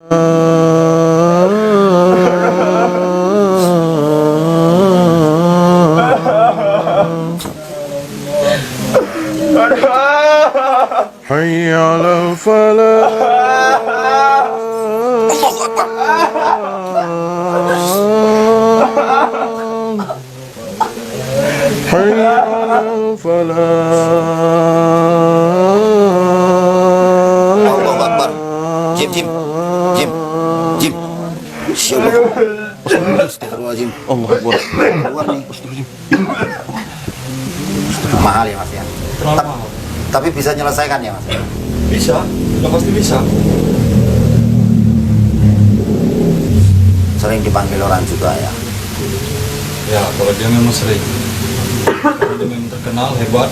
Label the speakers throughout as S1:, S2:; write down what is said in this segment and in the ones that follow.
S1: Hayya 'alal falah.
S2: Allahu Akbar.
S1: Hayya 'alal falah.
S2: Allahu Akbar. Jim. Syallah. Astagfirullahaladzim.
S1: Allahu Akbar.
S2: Keluar nih. Mahal ya Mas ya. Tapi bisa nyelesaikan ya Mas?
S3: Bisa, udah pasti bisa.
S2: Sering dipanggil orang juga ya.
S3: Ya, kalau dia memang sering. Kalau dia memang terkenal, hebat.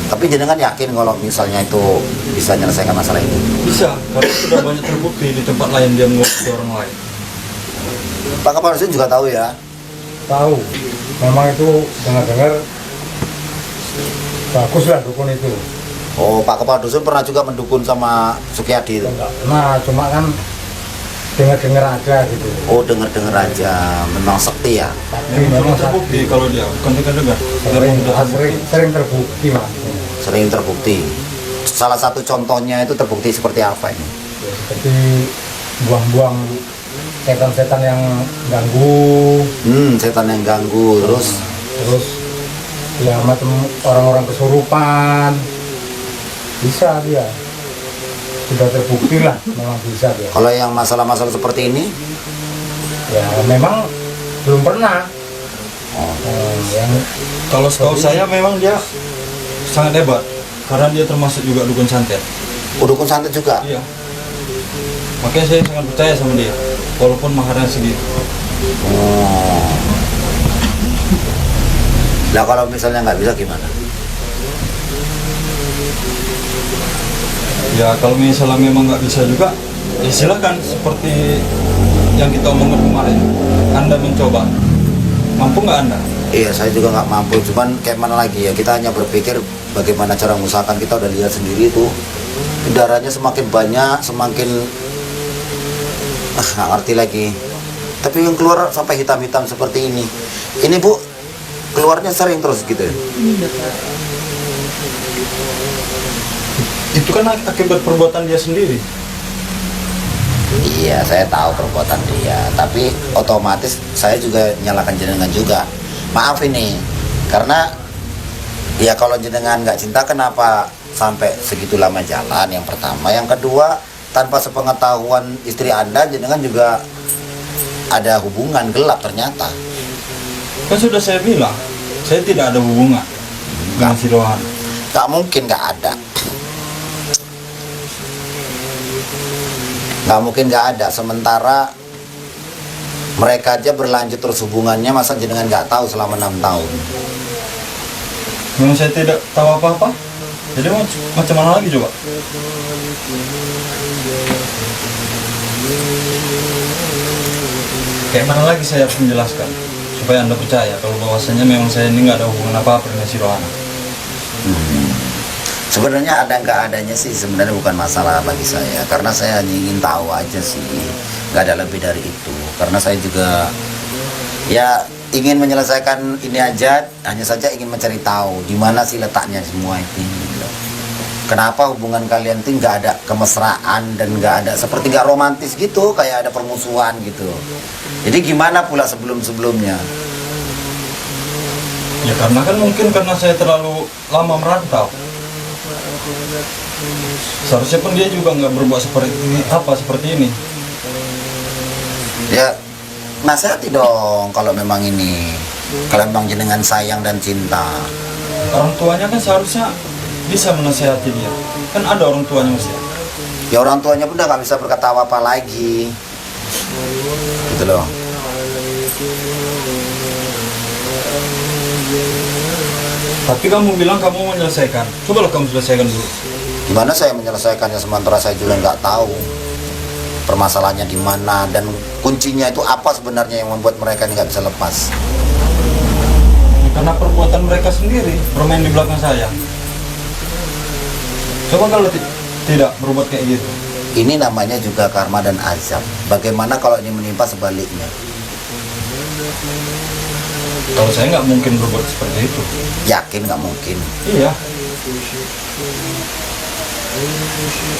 S2: Tapi jenengan yakin kalau misalnya itu bisa menyelesaikan masalah ini?
S3: Bisa, karena sudah banyak terbukti di tempat lain dia mengobati orang lain.
S2: Pak Kepala Dusun juga tahu ya?
S4: Tahu, memang itu dengar-dengar bagus lah dukun itu.
S2: Oh, Pak Kepala Dusun pernah juga mendukun sama Sukiyadi itu?
S4: Nah, cuma kan dengar-dengar aja gitu.
S2: Oh, dengar-dengar aja, memang sakti ya?
S4: Tapi
S3: Memang
S4: memang
S3: terbukti kalau dia, bukan dengar-dengar.
S4: sering terbukti mas.
S2: Sering terbukti. Salah satu contohnya itu terbukti seperti apa ini?
S4: Seperti buang-buang setan-setan yang ganggu,
S2: Setan yang ganggu, terus
S4: ya macam orang-orang kesurupan, bisa dia. Sudah terbukti lah, memang bisa dia.
S2: kalau yang masalah-masalah seperti ini,
S4: Ya memang belum pernah. Yang
S3: Kalau setahu saya memang dia sangat hebat. Karena dia termasuk juga dukun santet.
S2: dukun santet juga.
S3: Iya. Makanya saya sangat percaya sama dia. Walaupun maharnya segitu.
S2: Oh. Nah kalau misalnya nggak bisa gimana?
S3: Ya kalau misalnya memang nggak bisa juga, ya silakan seperti yang kita omongin kemarin. Anda mencoba, mampu nggak Anda?
S2: Iya, saya juga nggak mampu. Cuman kayak mana lagi ya? Kita hanya berpikir bagaimana cara mengusahakan. Kita udah lihat sendiri tuh, darahnya semakin banyak, semakin nggak ngerti lagi. Tapi yang keluar sampai hitam-hitam seperti ini. Ini Bu, keluarnya sering terus gitu.
S3: Itu kan akibat perbuatan dia sendiri.
S2: Iya, saya tahu perbuatan dia. Tapi otomatis saya juga nyalakan jenengan juga. Maaf ini, karena ya kalau jenengan nggak cinta kenapa sampai segitu lama jalan? Yang pertama, yang kedua tanpa sepengetahuan istri Anda, jenengan juga ada hubungan gelap ternyata.
S3: Kan sudah saya bilang, saya tidak ada hubungan dengan si Rohan.
S2: Nggak mungkin nggak ada. Nggak mungkin nggak ada. Sementara mereka aja berlanjut terus hubungannya, masa jenengan nggak tahu selama 6 tahun?
S3: Memang saya tidak tahu apa-apa. Jadi macam mana lagi coba? Kayak mana lagi saya harus menjelaskan supaya Anda percaya kalau bahwasanya memang saya ini nggak ada hubungan apa-apa dengan si Rohana.
S2: Sebenarnya ada nggak adanya sih sebenarnya bukan masalah bagi saya, karena saya hanya ingin tahu aja sih, nggak ada lebih dari itu. Karena saya juga ya ingin menyelesaikan ini aja, hanya saja ingin mencari tahu di mana sih letaknya semua itu. Gitu. Kenapa hubungan kalian tuh nggak ada kemesraan dan nggak ada seperti nggak romantis gitu, kayak ada permusuhan gitu. Jadi gimana pula sebelum-sebelumnya?
S3: Ya karena kan mungkin karena saya terlalu lama merantau. Seharusnya pun dia juga nggak berbuat seperti ini.
S2: Ya nasihati dong kalau memang ini, kalau memang jenengan sayang dan cinta.
S3: Orang tuanya kan seharusnya bisa menasihati dia. Kan ada orang tuanya Mas ya.
S2: Ya orang tuanya pun udah nggak bisa berkata apa lagi, gitu loh.
S3: Tapi kamu bilang kamu menyelesaikan. Cobalah kamu selesaikan dulu.
S2: Gimana saya menyelesaikannya sementara saya juga nggak tahu permasalahannya di mana dan kuncinya itu apa sebenarnya yang membuat mereka ini nggak bisa lepas.
S3: Karena perbuatan mereka sendiri bermain di belakang saya. Coba kalau tidak berbuat kayak gitu,
S2: ini namanya juga karma dan azab. Bagaimana kalau ini menimpa sebaliknya?
S3: Kalau saya nggak mungkin berbuat seperti itu.
S2: Yakin nggak mungkin.
S3: Iya.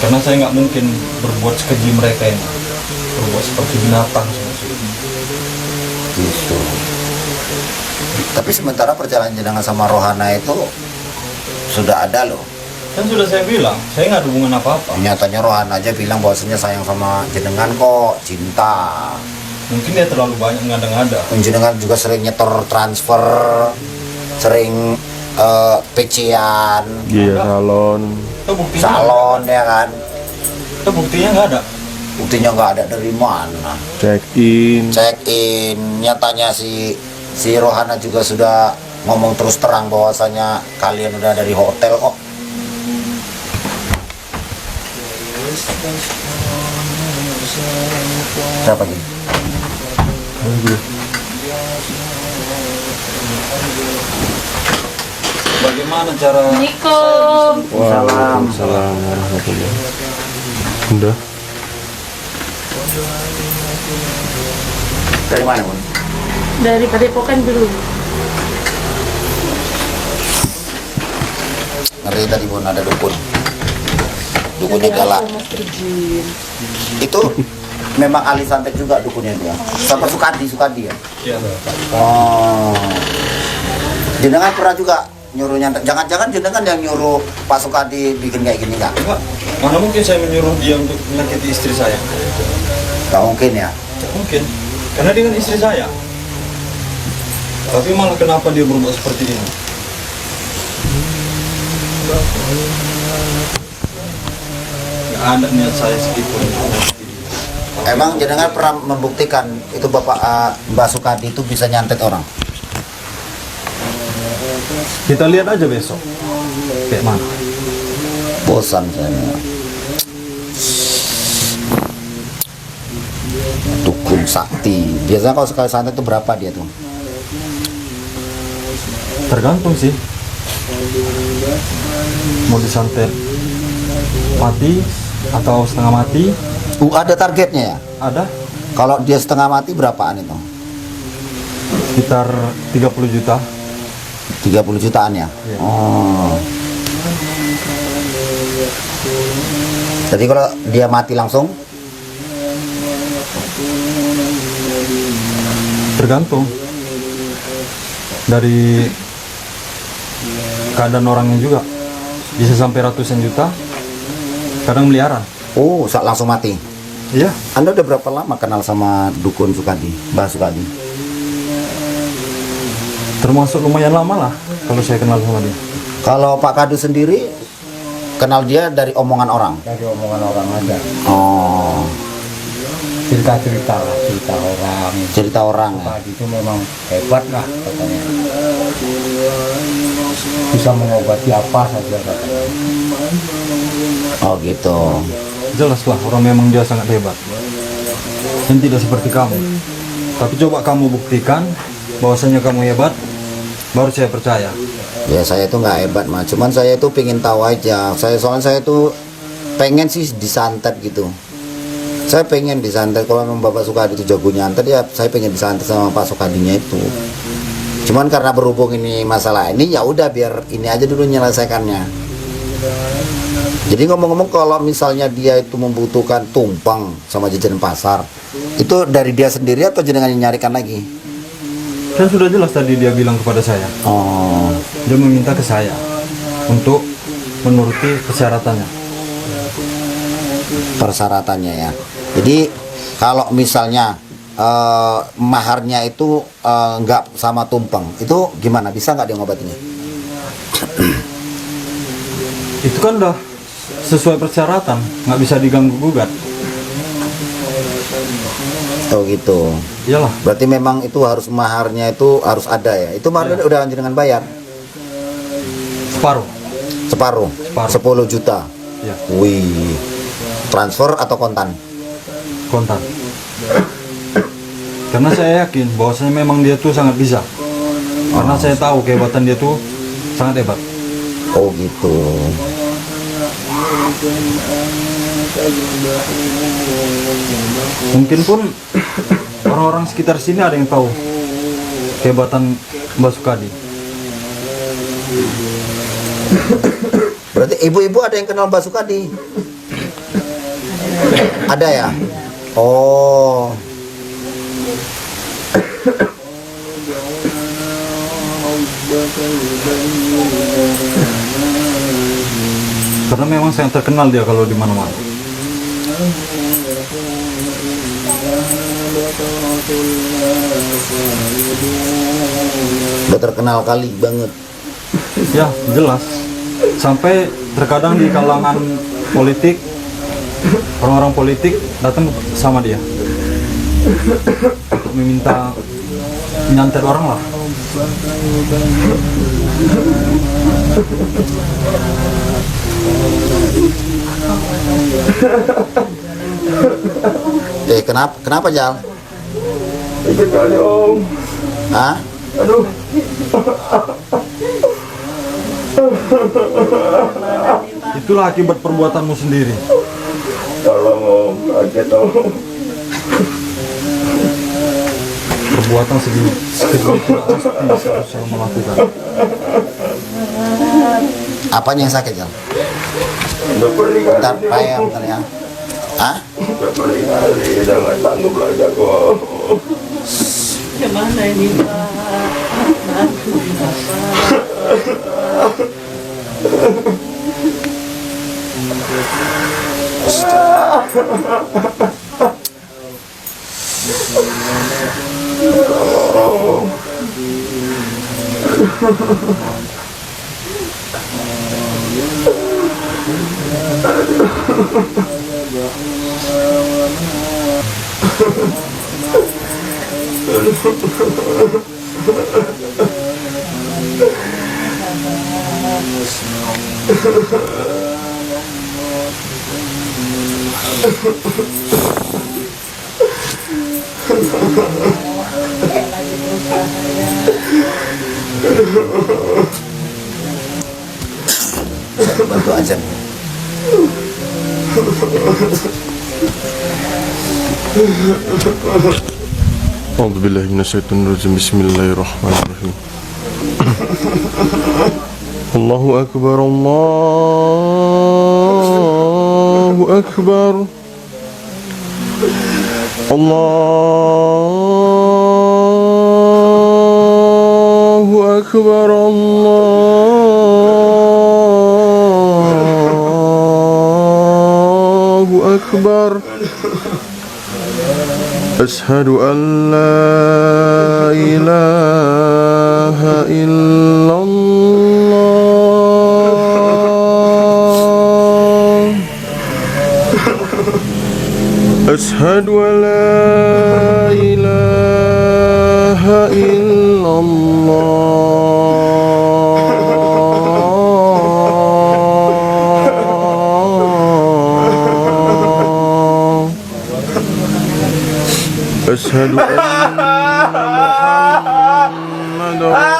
S3: Karena saya nggak mungkin berbuat sekeji mereka ini, berbuat seperti binatang.
S2: Gitu. Tapi sementara perjalanan jenengan sama Rohana itu sudah ada loh.
S3: Kan sudah saya bilang, saya nggak ada hubungan apa-apa.
S2: Nyatanya Rohana aja bilang bahwasanya sayang sama jenengan kok, cinta.
S3: Mungkin dia terlalu banyak ngada-ngada.
S2: Jenengan juga sering nyetor transfer, sering PC-an,
S1: Iya, salon.
S3: Itu buktinya.
S2: salon ya kan.
S3: Itu buktinya nggak ada.
S2: Buktinya nggak ada dari mana.
S1: Check in.
S2: Check in, nyatanya si Rohana juga sudah ngomong terus terang bahwasanya kalian udah dari hotel kok. Berapa gini?
S3: Bagaimana cara
S5: Assalamualaikum.
S1: Waalaikumsalam warahmatullahi. Udah.
S2: Dari mana Bun?
S5: Dari Padepokan dulu.
S2: Ngeri tadi Bun, ada dukun. Dukunnya galak. Itu memang ahli santet juga dukunnya dia. Sampai Sukadi ya.
S3: Iya.
S2: Oh. Jenengan pernah juga nyuruh nyantet. Jangan-jangan jenengan yang nyuruh Pak Sukadi bikin kayak gini nggak?
S3: Enggak. Mana mungkin saya menyuruh dia untuk menyakiti istri saya?
S2: Nggak mungkin ya.
S3: Tidak mungkin. Karena dia kan istri saya. Tapi malah kenapa dia berbuat seperti ini? Nggak ada niat saya sedikit.
S2: Emang jenengan pernah membuktikan itu Bapak Mbak Sukadi itu bisa nyantet orang?
S3: Kita lihat aja besok. Kayak mana?
S2: Bosan saya. Dukun sakti. Biasanya kalau sekali santet itu berapa dia tuh?
S3: Tergantung sih. Mau disantet mati atau setengah mati,
S2: Ada targetnya ya?
S3: ada
S2: Kalau dia setengah mati berapaan itu?
S3: sekitar 30 juta.
S2: 30 jutaan ya?
S3: Iya.
S2: Oh. Jadi kalau dia mati langsung?
S3: Tergantung dari keadaan orangnya juga, bisa sampai ratusan juta, kadang miliaran.
S2: Oh, langsung mati.
S3: Iya.
S2: Anda udah berapa lama kenal sama dukun Sukadi, Mbak Sukadi?
S3: Termasuk lumayan lama lah kalau saya kenal sama dia.
S2: Kalau Pak Kadu sendiri kenal dia dari omongan orang.
S4: Dari omongan orang aja.
S2: Oh,
S4: Cerita-cerita lah, cerita orang.
S2: cerita orang ya.
S4: Pak itu memang hebat lah katanya. Bisa mengobati apa saja katanya.
S2: Oh gitu.
S3: Jelas lah orang memang dia sangat hebat. Dan tidak seperti kamu. Tapi coba kamu buktikan bahwasanya kamu hebat, baru saya percaya.
S2: Ya saya itu nggak hebat mah, cuman saya itu pengen tahu aja. Soalnya saya itu pengen sih disantet gitu. Saya pengen disantet. Kalau memang Bapak Sukadi itu jago nyantet ya, saya pengen disantet sama Pak Sukadinya itu. Cuman karena berhubung ini masalah ini, ya udah biar ini aja dulu menyelesaikannya. Jadi ngomong-ngomong, kalau misalnya dia itu membutuhkan tumpeng sama jajan pasar, itu dari dia sendiri atau jenengan yang nyarikan lagi?
S3: Kan sudah jelas tadi dia bilang kepada saya.
S2: Oh,
S3: Dia meminta ke saya untuk menuruti persyaratannya.
S2: persyaratannya ya. Jadi kalau misalnya maharnya itu nggak sama tumpeng, itu gimana? Bisa nggak dia ngobatinnya?
S3: Itu kan udah sesuai persyaratan, nggak bisa diganggu gugat.
S2: Oh gitu.
S3: Iyalah,
S2: Berarti memang itu harus maharnya itu harus ada ya. Itu maharnya udah jenengan bayar
S3: separuh.
S2: separuh,
S3: Separuh.
S2: 10 juta.
S3: Ya,
S2: Wih, transfer atau kontan?
S3: kontan. Karena saya yakin bahwasanya memang dia tuh sangat bisa. Karena saya tahu kehebatan dia tuh sangat hebat.
S2: Oh gitu.
S3: Mungkin pun orang-orang sekitar sini ada yang tahu kehebatan Mbak Sukadi.
S2: Berarti ibu-ibu ada yang kenal Mbak Sukadi? Ada ya? Oh.
S3: Karena memang sangat terkenal dia kalau di mana-mana.
S2: Udah terkenal kali banget.
S3: Ya, jelas. Sampai terkadang di kalangan politik, orang-orang politik datang sama dia untuk meminta nyantet orang lah.
S2: Kenapa Jal? Hah?
S3: Itulah akibat perbuatanmu sendiri.
S1: Tolong Om, kaget Om.
S3: Perbuatan segitu tidak seharusnya melakukan.
S2: Apanya yang sakit Jal?
S1: Udah
S2: Bentar,
S1: berkali-kali
S2: bentar ya. Hah?
S1: Udah berkali-kali, udah nggak sanggup lagi aku Om.
S5: Gimana ini Pak? Bantu Bapak.
S2: Bantu aja.
S1: A'udzu billahi minasyaitonir rajim. Bismillahirrahmanirrahim. Allahu akbar, Allahu akbar. Allahu akbar, Allahu akbar. Ashhadu an la ilaha illallah. Ashhadu an la ilaha illallah. Ashhadu anna Muhammadar Rasulullah.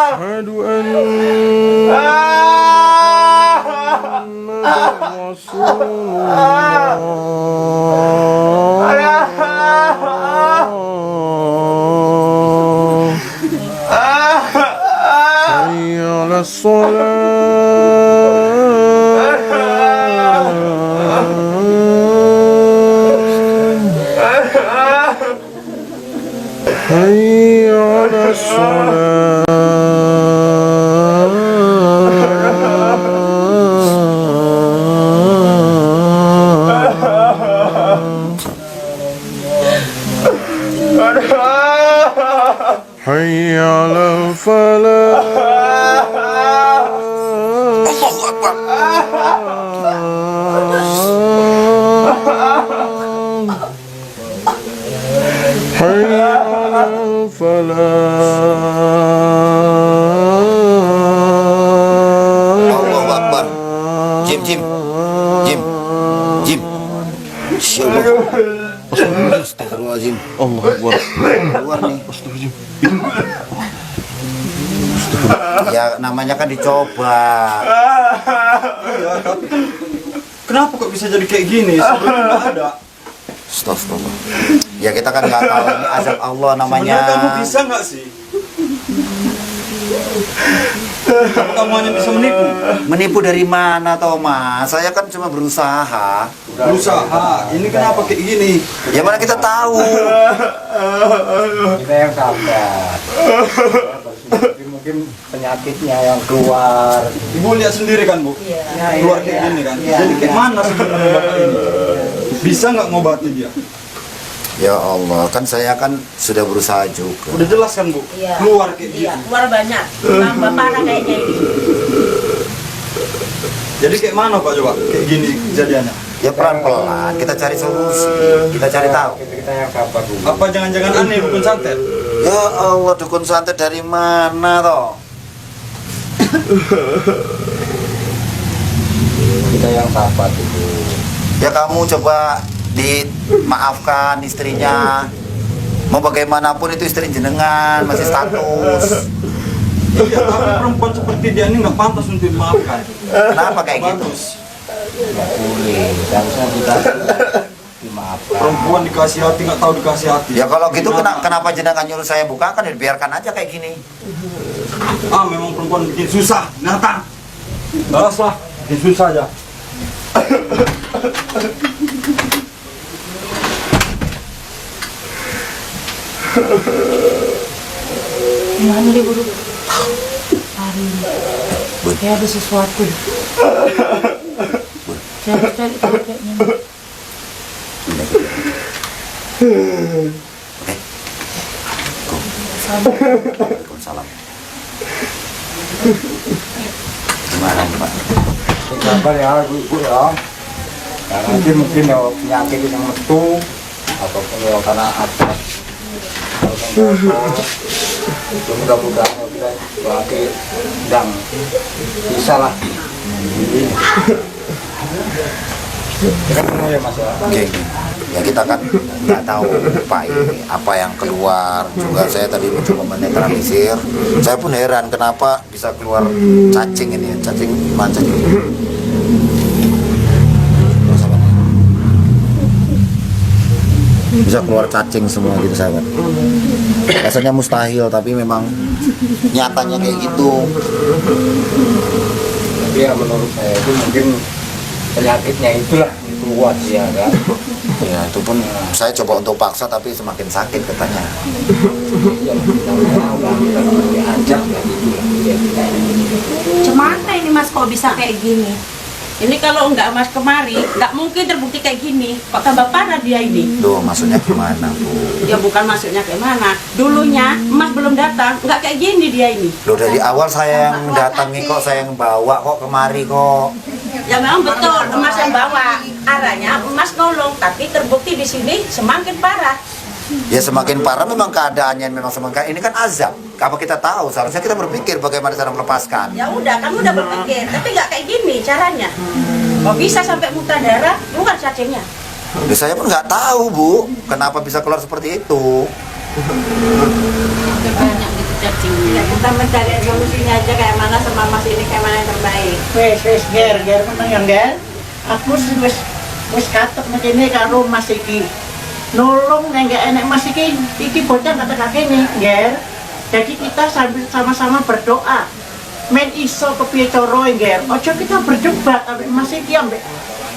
S1: Ashhadu anna Muhammadar Rasulullah. Hayya 'alas shalah. Hayya 'alas shalah. Hayya 'alal falah.
S2: Allahu Akbar.
S1: Hayya 'alal falah.
S2: Allahu Akbar. Jim. Astagfirullahaladzim.
S1: Allahu Akbar.
S2: Keluar nih.
S1: Astagfirullahaladzim.
S2: Ya namanya kan dicoba.
S3: Iya, tapi kan kenapa kok bisa jadi kayak gini? Sebelumnya nggak ada.
S2: Stop. Ya kita kan nggak tahu ini azab Allah namanya.
S3: Sebenarnya kamu bisa nggak sih? Kamu hanya bisa menipu.
S2: Menipu dari mana Thomas? Saya kan cuma berusaha.
S3: Berusaha. Ini kenapa kayak gini?
S2: Ya mana kita tahu.
S4: Kita yang sabar. Mungkin penyakitnya yang keluar.
S3: Ibu lihat sendiri kan, Bu? Keluar kayak gini kan. Jadi kayak mana sebenarnya Bapak ini? Bisa nggak ngobati dia?
S2: Ya Allah, kan saya kan sudah berusaha juga.
S3: Udah jelas kan, Bu?
S5: Iya.
S3: Keluar kayak gini.
S5: Iya, keluar banyak. Tambah parah kayaknya ini.
S3: Jadi kayak mana Pak coba? Kayak gini kejadiannya.
S2: Ya pelan-pelan, kita cari solusi, kita cari tahu.
S4: Kita yang sabar dulu.
S3: Apa jangan-jangan aneh dukun santet?
S2: Ya Allah, dukun santet dari mana toh?
S4: Kita yang sabar dulu.
S2: Ya kamu coba dimaafkan istrinya. Mau bagaimanapun itu istri jenengan, masih status.
S3: Iya, tapi perempuan seperti dia ini nggak pantas untuk dimaafkan.
S2: Kenapa kayak gitu?
S3: Bagus.
S4: Nggak boleh. Seharusnya kita dimaafkan.
S3: Perempuan dikasih hati nggak tahu dikasih hati.
S2: Ya kalau gitu kenapa jenengan nyuruh saya bukakan? Ya biarkan aja kayak gini.
S3: Memang perempuan bikin susah, Nathan. Balas lah, bikin susah aja.
S5: Gimana dia buru? Hari ini. Kayak ada sesuatu. Cari tahu kayaknya.
S2: Waalaikumsalam. Gimana nih Pak?
S4: Sabar ya, ibu ya. Karena nanti mungkin ya penyakit yang metu ataupun ya karena atas itu mudah-mudahan kita lagi sedang bisa lah. Kita semua ya Mas ya.
S2: Oke. Ya kita kan nggak tahu apa yang keluar. Juga saya tadi mencoba menetralisir. Saya pun heran kenapa bisa keluar cacing ini, cacing macam ini. Bisa keluar cacing semua gitu sahabat. Rasanya mustahil tapi memang nyatanya kayak gitu.
S4: Tapi ya menurut saya itu mungkin penyakitnya itulah kuat ya kan.
S2: Ya itu pun saya coba untuk paksa tapi semakin sakit katanya.
S4: Ya namanya diajak ya gitu lah.
S5: Cemana ini Mas kok bisa kayak gini? Ini kalau nggak Mas kemari, nggak mungkin terbukti kayak gini. Kok tambah parah dia ini?
S2: Duh, maksudnya gimana Bu?
S5: Ya bukan maksudnya kayak mana. Dulunya Mas belum datang, nggak kayak gini dia ini.
S2: Loh dari awal saya yang datangi kok, saya yang bawa kok kemari kok.
S5: Ya memang betul, Mas yang bawa. Arahnya Mas nolong, tapi terbukti di sini semakin parah.
S2: Ya semakin parah memang keadaannya memang semakin ini kan azab. Apa kita tahu? Seharusnya kita berpikir bagaimana cara melepaskan.
S5: Ya udah, kamu udah berpikir, tapi nggak kayak gini caranya. Kok bisa sampai muntah darah, keluar cacingnya?
S2: Ya, saya pun nggak tahu Bu, kenapa bisa keluar seperti itu.
S5: Banyak gitu cacingnya. Ya kita mencari solusinya aja kayak mana sama Mas ini kayak mana yang terbaik.
S6: Wes ger meneng ya ger. Aku wis katek begini karo Mas iki. Nolong nek gak enek Mas iki bocah kata kakene ger. Jadi kita sambil sama-sama berdoa. Men iso kepiye cara ger. Ojo kita berdebat ambek Mas iki ambek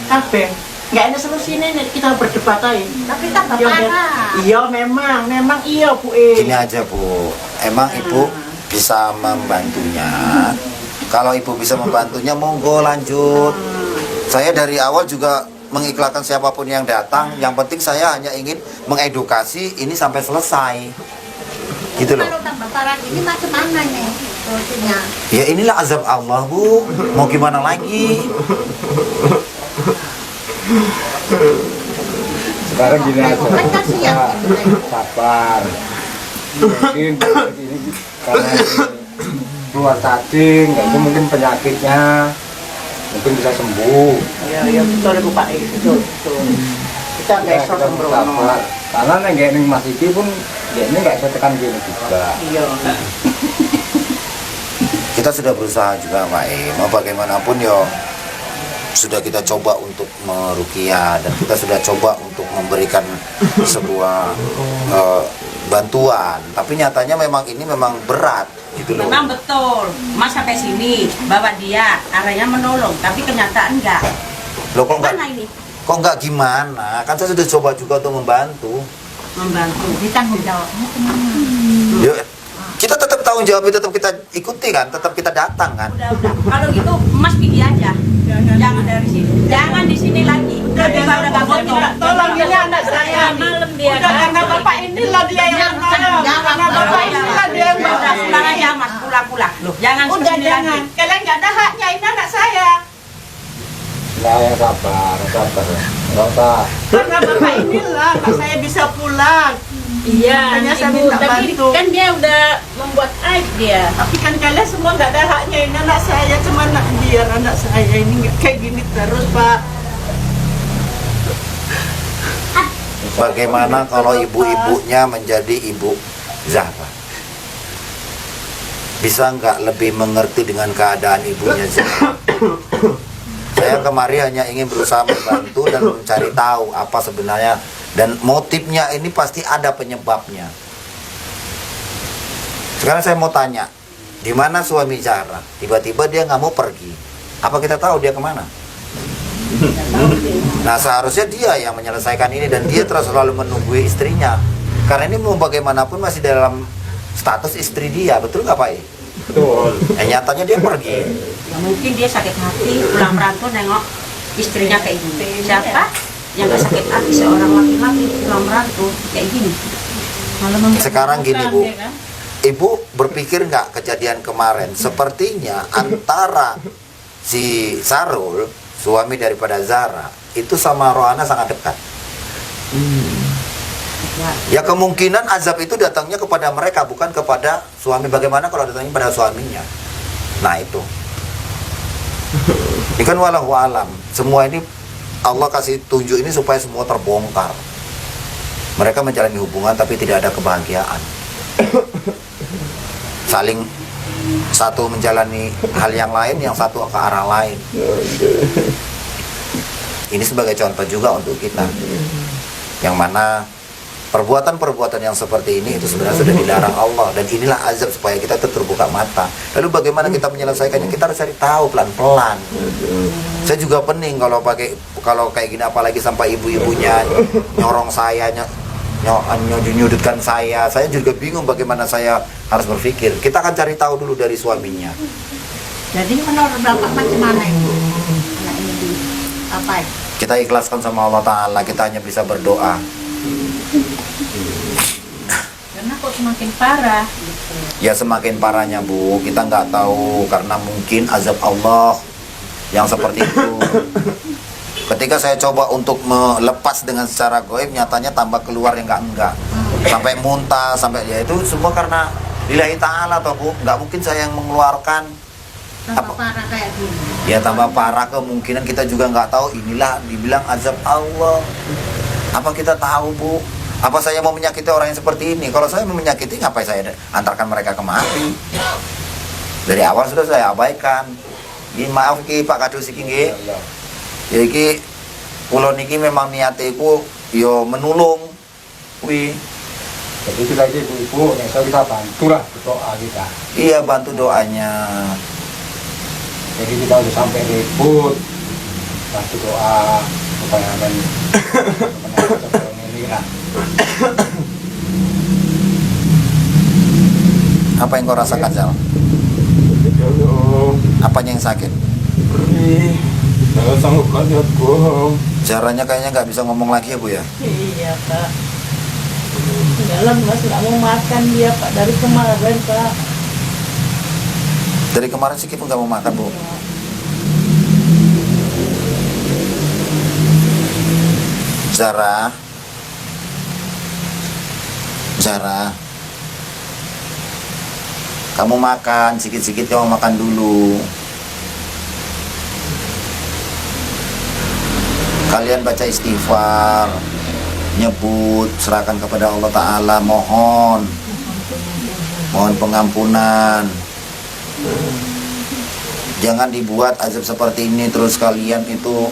S6: kabeh. Gak ada solusinya nek kita berdebat aja.
S5: Tapi tambah
S6: Iya, Ger.
S5: parah.
S6: Iya memang iya Bu.
S2: Gini aja Bu, emang Ibu bisa membantunya. Kalau Ibu bisa membantunya, monggo lanjut. Saya dari awal juga mengikhlaskan siapapun yang datang. Yang penting saya hanya ingin mengedukasi ini sampai selesai. Gitu loh.
S7: Kalau tambah parah ini macam mana nih solusinya?
S2: Ya inilah azab Allah Bu. Mau gimana lagi?
S4: Sekarang gini aja.
S7: Kan kasihan.
S4: Sabar. Mungkin ini karena ini keluar cacing, ya itu mungkin penyakitnya mungkin bisa sembuh.
S6: Iya betul Bu Pak. Betul. Kita
S4: Ya,
S6: besok
S4: kita
S6: sembrono.
S4: sabar. Karena nggak ini Mas Iki pun ya ini nggak bisa tekan gini juga.
S6: Iya.
S2: kita sudah berusaha juga Pak mau bagaimanapun ya sudah kita coba untuk meruqyah dan kita sudah coba untuk memberikan sebuah bantuan, tapi nyatanya memang ini memang berat gitu loh.
S5: Memang betul, Mas sampai sini bawa dia, arahnya menolong, tapi kenyataan enggak.
S2: Loh kok enggak?
S5: Mana ini?
S2: Kok enggak gimana? Kan saya sudah coba juga untuk membantu.
S5: Membantu.
S7: Ditanggung jawabnya kemana?
S2: Ya, kita tetap tanggung jawab, tetap kita ikuti kan, tetap kita datang kan.
S5: Udah. Kalau gitu Mas pergi aja. Jangan dari sini. Jangan di sini lagi. Udah gak betul.
S6: Tolong ini anak saya.
S5: Malam dia.
S6: Udah karena bapak inilah dia yang menolong. Karena bapak inilah dia yang
S5: Udah
S6: menolong.
S5: pulang aja Mas, pulang. Loh, jangan
S6: Udah
S5: kesini lagi.
S6: jangan. Kalian nggak ada haknya, ini anak saya.
S4: Nah, yang sabar. Nggak usah.
S6: Karena bapak inilah anak saya bisa pulang.
S5: Iya,
S6: Makanya saya
S5: Ibu,
S6: minta
S5: tapi
S6: bantu.
S5: kan dia udah membuat aib dia.
S6: Tapi kan kalian semua nggak ada haknya, ini anak saya. Cuma biar anak saya ini nggak kayak gini terus Pak.
S2: Bagaimana kalau ibu-ibunya menjadi ibu Zahra? Bisa nggak lebih mengerti dengan keadaan ibunya Zahra? Saya kemarin hanya ingin berusaha membantu dan mencari tahu apa sebenarnya, dan motifnya ini pasti ada penyebabnya. Sekarang saya mau tanya, di mana suami Zahra? Tiba-tiba dia nggak mau pergi. Apa kita tahu dia kemana? Nah seharusnya dia yang menyelesaikan ini, dan dia terus selalu menunggu istrinya. Karena ini mau bagaimanapun masih dalam status istri dia, betul nggak Pak?
S1: Betul.
S2: Nyatanya dia pergi.
S5: Ya mungkin dia sakit hati, pulang merantau nengok istrinya kayak gini. Siapa yang gak sakit hati seorang laki-laki pulang merantau kayak gini?
S2: Sekarang gini Bu, Ibu berpikir nggak kejadian kemarin? Sepertinya antara si Sarul, suami daripada Zahra, itu sama Rohana sangat dekat. Ya kemungkinan azab itu datangnya kepada mereka, bukan kepada suami. Bagaimana kalau datangnya pada suaminya? Nah itu. Ini kan walahu alam. Semua ini Allah kasih tunjuk ini supaya semua terbongkar. Mereka menjalani hubungan tapi tidak ada kebahagiaan. Saling satu menjalani hal yang lain, yang satu ke arah lain. Ini sebagai contoh juga untuk kita, yang mana perbuatan-perbuatan yang seperti ini itu sebenarnya sudah dilarang Allah, dan inilah azab supaya kita terbuka mata. Lalu bagaimana kita menyelesaikannya? Kita harus cari tahu pelan-pelan. Saya juga pening kalau kayak gini, apalagi sampai ibu-ibunya nyorong saya, nyudutkan saya. Saya juga bingung bagaimana saya harus berpikir. Kita akan cari tahu dulu dari suaminya.
S7: Jadi menurut Bapak macam mana itu? Anak ini di apa?
S2: Kita ikhlaskan sama Allah Ta'ala. Kita hanya bisa berdoa.
S5: Karena kok semakin parah.
S2: Ya semakin parahnya Bu, kita nggak tahu, karena mungkin azab Allah yang seperti itu. Ketika saya coba untuk melepas dengan secara goib, nyatanya tambah keluar yang enggak. Sampai muntah, sampai ya itu semua karena lillahi ta'ala toh Bu. Nggak mungkin saya yang mengeluarkan.
S7: Tambah parah kayak gini.
S2: Ya tambah parah, kemungkinan kita juga nggak tahu, inilah dibilang azab Allah. Apa kita tahu Bu? Apa saya mau menyakiti orang yang seperti ini? Kalau saya mau menyakiti, ngapain saya antarkan mereka ke mati? Dari awal sudah saya abaikan. Ini maaf ki Pak Kadus iki nggih. Ya iki kula niki memang niatiku yo menolong kuwi.
S4: Jadi kita ini ibu-ibu yang kita bantulah berdoa kita.
S2: Iya, bantu doanya.
S4: Jadi kita udah sampai ribut, bantu doa supaya ini lah.
S2: Apa yang kau rasakan, Zal? Apanya yang sakit?
S1: Saya sanggup lihat bohong.
S2: Caranya kayaknya nggak bisa ngomong lagi ya Bu ya?
S6: Iya Pak. Dalam Mas nggak mau makan dia Pak dari kemarin Pak.
S2: Dari kemarin sih kita nggak mau makan Bu. Zara, kamu makan sikit-sikit, kamu makan dulu. Kalian baca istighfar, nyebut, serahkan kepada Allah Ta'ala, mohon pengampunan. Jangan dibuat azab seperti ini terus kalian itu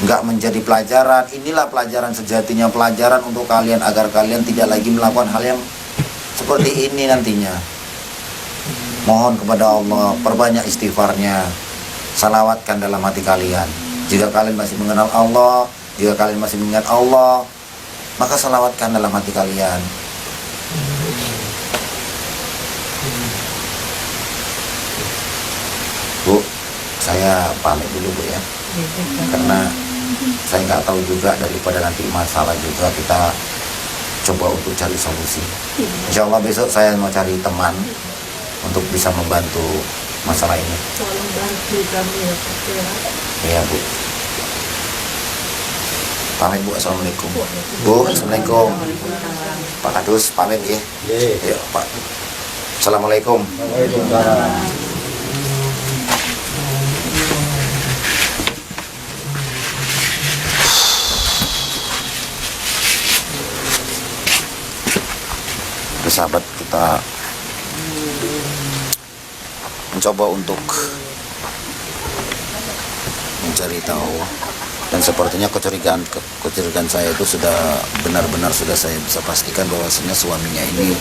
S2: nggak menjadi pelajaran. Inilah pelajaran sejatinya, pelajaran untuk kalian agar kalian tidak lagi melakukan hal yang seperti ini nantinya. Mohon kepada Allah, perbanyak istighfarnya, salawatkan dalam hati kalian. Jika kalian masih mengenal Allah, jika kalian masih mengingat Allah, maka salawatkan dalam hati kalian. Bu, saya pamit dulu Bu ya, karena saya nggak tahu juga, daripada nanti masalah juga, kita coba untuk cari solusi. Insya Allah besok saya mau cari teman untuk bisa membantu masalah ini.
S7: Tolong bantu kami ya Pak Kira.
S2: Iya Bu. Pamit Bu, assalamualaikum. Bu, assalamualaikum. Pak Kadus pamit ya. Iya Pak. Assalamualaikum.
S4: Waalaikumsalam.
S2: Oke sahabat, kita mencoba untuk mencari tahu, dan sepertinya kecurigaan saya itu sudah benar-benar sudah saya bisa pastikan bahwasanya suaminya ini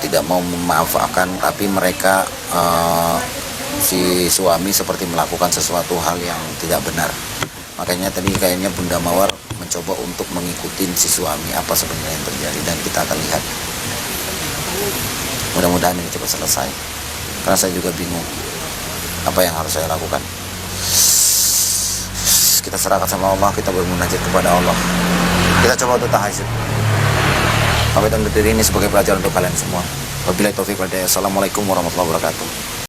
S2: tidak mau memaafkan, tapi mereka si suami seperti melakukan sesuatu hal yang tidak benar. Makanya tadi kayaknya Bunda Mawar mencoba untuk mengikuti si suami apa sebenarnya yang terjadi, dan kita akan lihat. Mudah-mudahan ini cepat selesai, karena saya juga bingung apa yang harus saya lakukan. Kita serahkan sama Allah, kita bermunajat kepada Allah, kita coba untuk tahajud. Pamit undur diri ini sebagai pelajaran untuk kalian semua. Wabillahi taufiq wal hidayah. Assalamualaikum warahmatullahi wabarakatuh.